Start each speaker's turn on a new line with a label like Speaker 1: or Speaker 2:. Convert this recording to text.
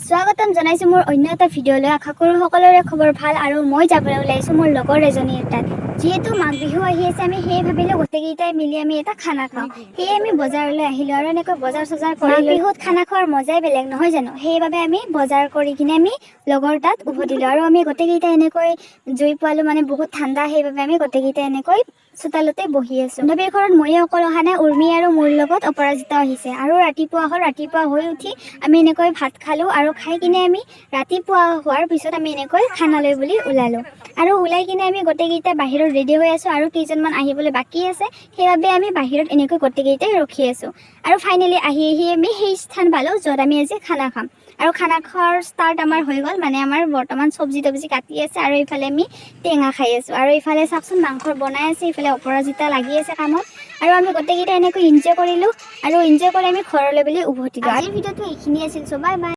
Speaker 1: স্বাগতম জনাইছো মোৰ অন্য এটা ভিডিঅ'লৈ। আশা কৰোঁ সকলোৰে খবৰ ভাল আৰু মই যাবলৈ ওলাইছোঁ মোৰ লগৰ এজনীৰ তাত। যিহেতু মাঘ বিহু আহি আছে, আমি সেয়ে ভাবিলোঁ গোটেইকেইটাই মিলি আমি এটা খানা খাওঁ। সেয়ে আমি বজাৰলৈ আহিলোঁ আৰু এনেকৈ বজাৰ চজাৰ কৰি বিহুত খানা খোৱাৰ মজাই বেলেগ নহয় জানো। সেইবাবে আমি বজাৰ কৰি কিনে আমি লগৰ তাত উভতিলোঁ আৰু আমি গোটেইকেইটাই এনেকৈ জুই পোৱালোঁ, মানে বহুত ঠাণ্ডা, সেইবাবে আমি গোটেইকেইটাই এনেকৈ চোতালতে বহি আছোঁ। বান্ধৱীৰ ঘৰত ময়ে অকল অহা নাই, উৰ্মি আৰু মোৰ লগত অপৰাজিতা আহিছে। আৰু ৰাতিপুৱা হৈ উঠি আমি এনেকৈ ভাত খালোঁ আৰু খাই কিনে আমি ৰাতিপুৱা হোৱাৰ পিছত আমি এনেকৈ খানালৈ বুলি ওলালোঁ আৰু ওলাই কিনে আমি গোটেইকেইটা বাহিৰত ৰেডি হৈ আছোঁ আৰু কেইজনমান আহিবলৈ বাকী আছে, সেইবাবে আমি বাহিৰত এনেকৈ গোটেইকেইটাই ৰখি আছোঁ। আৰু ফাইনেলি আহি আমি সেই স্থান পালোঁ য'ত আমি আজি খানা খাম। আৰু খানা খোৱাৰ ষ্টাৰ্ট আমাৰ হৈ গ'ল, মানে আমাৰ বৰ্তমান চব্জি কাটি আছে আৰু এইফালে আমি টেঙা খাই আছোঁ। আৰু এইফালে চাওকচোন মাংস বনাই আছে, এইফালে অপৰাজিতা লাগি আছে কামত। আৰু আমি গোটেইকেইটা এনেকৈ এনজয় কৰিলোঁ আৰু এনজয় কৰি আমি ঘৰলৈ বুলি উভতিলোঁ। আজিৰ ভিডিঅ'টো এইখিনি আছিল, বাই বাই।